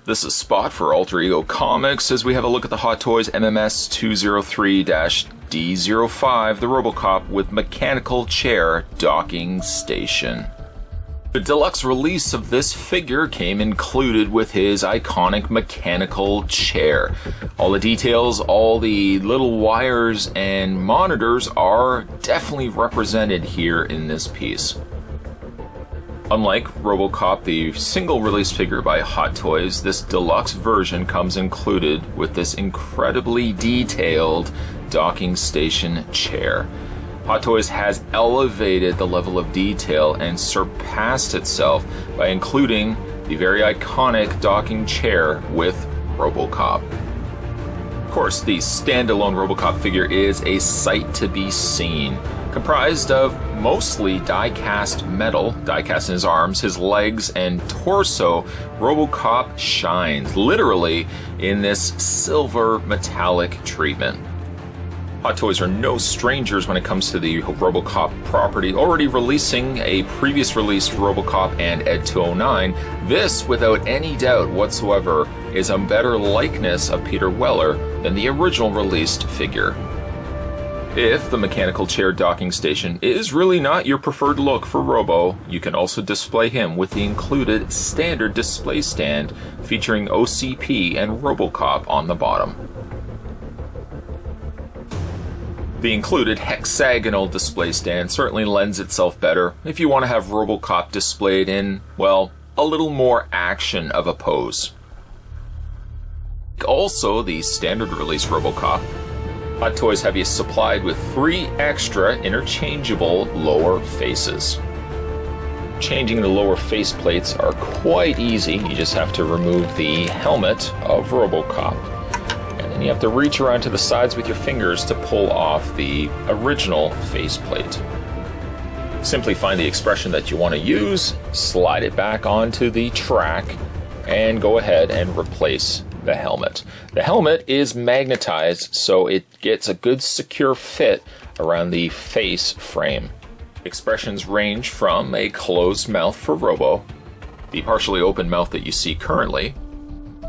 This is Spot for Alter Ego Comics as we have a look at the Hot Toys MMS 203-D05, the Robocop with mechanical chair docking station. The deluxe release of this figure came included with his iconic mechanical chair. All the details, all the little wires and monitors are definitely represented here in this piece. Unlike Robocop, the single-release figure by Hot Toys, this deluxe version comes included with this incredibly detailed docking station chair. Hot Toys has elevated the level of detail and surpassed itself by including the very iconic docking chair with Robocop. Of course, the standalone Robocop figure is a sight to be seen. Comprised of mostly die-cast metal, die-cast in his arms, his legs, and torso, Robocop shines, literally, in this silver metallic treatment. Hot Toys are no strangers when it comes to the Robocop property, already releasing a previous released Robocop and Ed 209. This, without any doubt whatsoever, is a better likeness of Peter Weller than the original released figure. If the mechanical chair docking station is really not your preferred look for Robo, you can also display him with the included standard display stand featuring OCP and Robocop on the bottom. The included hexagonal display stand certainly lends itself better if you want to have Robocop displayed in, well, a little more action of a pose. Also, the standard release Robocop, Hot Toys have you supplied with 3 extra interchangeable lower faces. Changing the lower face plates are quite easy. You just have to remove the helmet of Robocop. And then you have to reach around to the sides with your fingers to pull off the original faceplate. Simply find the expression that you want to use, slide it back onto the track, and go ahead and replace the helmet. The helmet is magnetized, so it gets a good secure fit around the face frame. Expressions range from a closed mouth for Robo, the partially open mouth that you see currently,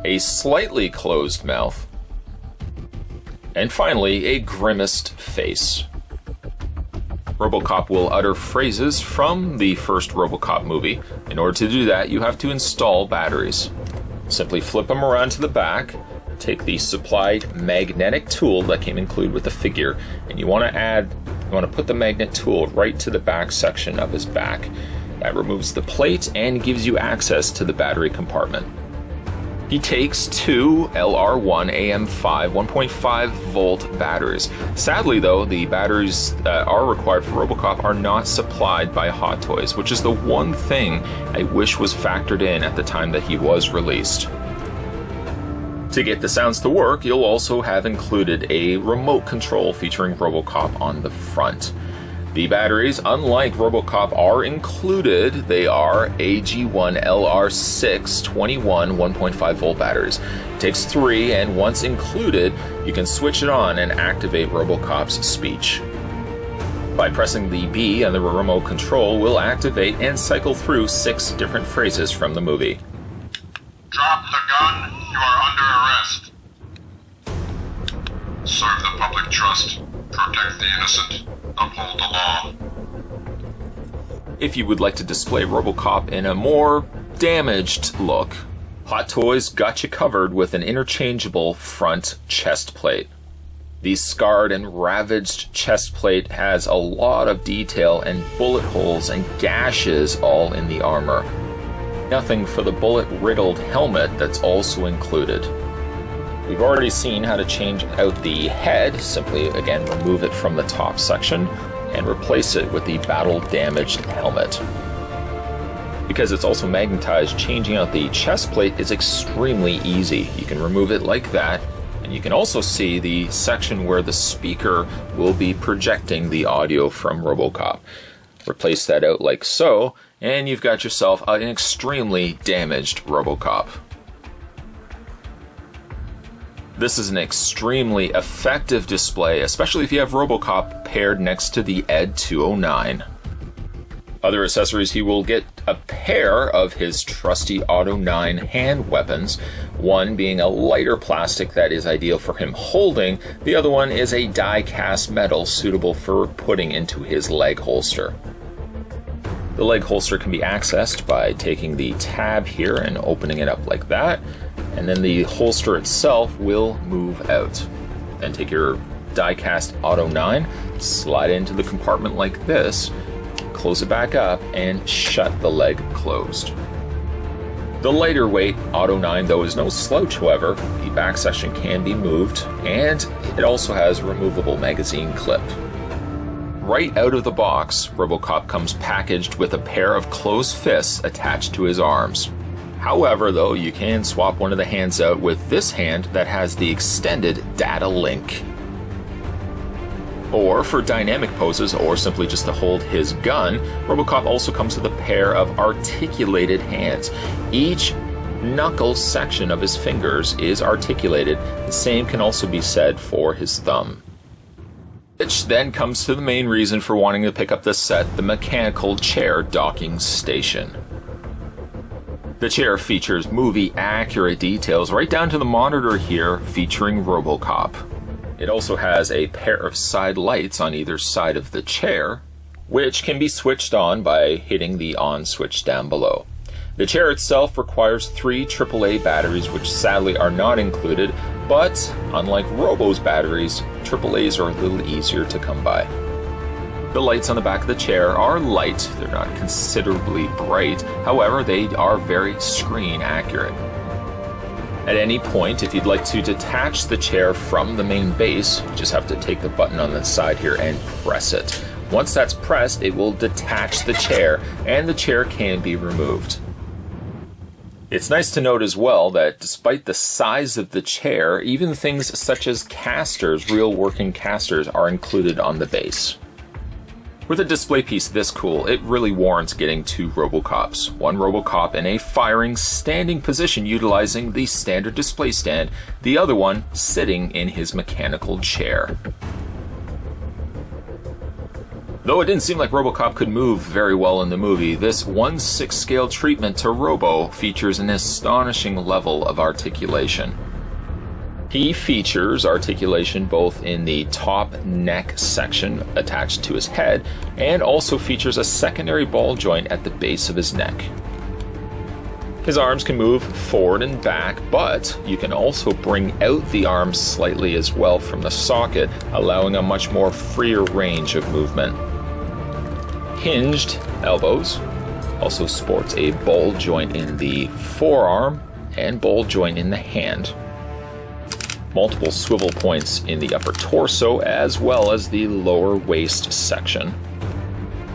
a slightly closed mouth, and finally a grimaced face. Robocop will utter phrases from the first Robocop movie. In order to do that, you have to install batteries. Simply flip them around to the back, take the supplied magnetic tool that came included with the figure, and you want to put the magnet tool right to the back section of his back. That removes the plate and gives you access to the battery compartment. He takes 2 LR1 AM5 1.5 volt batteries. Sadly though, the batteries that are required for Robocop are not supplied by Hot Toys, which is the one thing I wish was factored in at the time that he was released. To get the sounds to work, you'll also have included a remote control featuring Robocop on the front. The batteries, unlike Robocop, are included. They are AG1 LR6 21 1.5 volt batteries. It takes 3, and once included, you can switch it on and activate Robocop's speech. By pressing the B on the remote control, we'll activate and cycle through 6 different phrases from the movie. Drop the gun, you are under arrest. Serve the public trust, protect the innocent. Uphold the law. If you would like to display Robocop in a more damaged look, Hot Toys got you covered with an interchangeable front chest plate. The scarred and ravaged chest plate has a lot of detail and bullet holes and gashes all in the armor. Nothing for the bullet-riddled helmet that's also included. We've already seen how to change out the head. Simply, again, remove it from the top section and replace it with the battle-damaged helmet. Because it's also magnetized, changing out the chest plate is extremely easy. You can remove it like that, and you can also see the section where the speaker will be projecting the audio from Robocop. Replace that out like so, and you've got yourself an extremely damaged Robocop. This is an extremely effective display, especially if you have Robocop paired next to the Ed 209. Other accessories, he will get a pair of his trusty Auto 9 hand weapons, one being a lighter plastic that is ideal for him holding, the other one is a die-cast metal suitable for putting into his leg holster. The leg holster can be accessed by taking the tab here and opening it up like that, and then the holster itself will move out. Then take your die-cast Auto 9, slide it into the compartment like this, close it back up, and shut the leg closed. The lighter weight Auto 9, though, is no slouch, however. The back section can be moved, and it also has a removable magazine clip. Right out of the box, Robocop comes packaged with a pair of closed fists attached to his arms. However, though, you can swap one of the hands out with this hand that has the extended data link. Or for dynamic poses, or simply just to hold his gun, Robocop also comes with a pair of articulated hands. Each knuckle section of his fingers is articulated. The same can also be said for his thumb. Which then comes to the main reason for wanting to pick up this set, the mechanical chair docking station. The chair features movie-accurate details right down to the monitor here featuring Robocop. It also has a pair of side lights on either side of the chair, which can be switched on by hitting the on switch down below. The chair itself requires 3 AAA batteries, which sadly are not included, but unlike Robo's batteries, AAAs are a little easier to come by. The lights on the back of the chair are light, they're not considerably bright, however they are very screen accurate. At any point, if you'd like to detach the chair from the main base, you just have to take the button on the side here and press it. Once that's pressed, it will detach the chair, and the chair can be removed. It's nice to note as well that despite the size of the chair, even things such as casters, real working casters, are included on the base. With a display piece this cool, it really warrants getting 2 Robocops. One Robocop in a firing standing position utilizing the standard display stand, the other one sitting in his mechanical chair. Though it didn't seem like Robocop could move very well in the movie, this 1/6 scale treatment to Robo features an astonishing level of articulation. He features articulation both in the top neck section attached to his head, and also features a secondary ball joint at the base of his neck. His arms can move forward and back, but you can also bring out the arms slightly as well from the socket, allowing a much more freer range of movement. Hinged elbows, also sports a ball joint in the forearm and ball joint in the hand. Multiple swivel points in the upper torso as well as the lower waist section.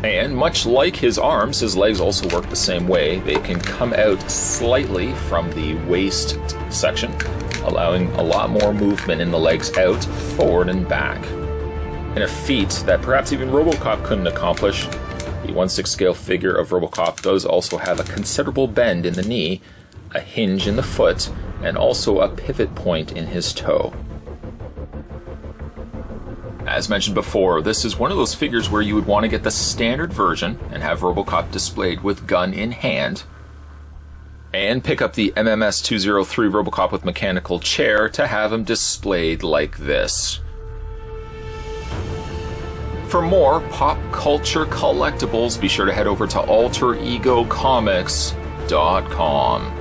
And much like his arms, his legs also work the same way. They can come out slightly from the waist section, allowing a lot more movement in the legs out, forward and back. In a feat that perhaps even Robocop couldn't accomplish, the 1/6 scale figure of Robocop does also have a considerable bend in the knee, a hinge in the foot, and also a pivot point in his toe. As mentioned before, this is one of those figures where you would want to get the standard version and have Robocop displayed with gun in hand, and pick up the MMS 203 Robocop with mechanical chair to have him displayed like this. For more pop culture collectibles, be sure to head over to alteregocomics.com.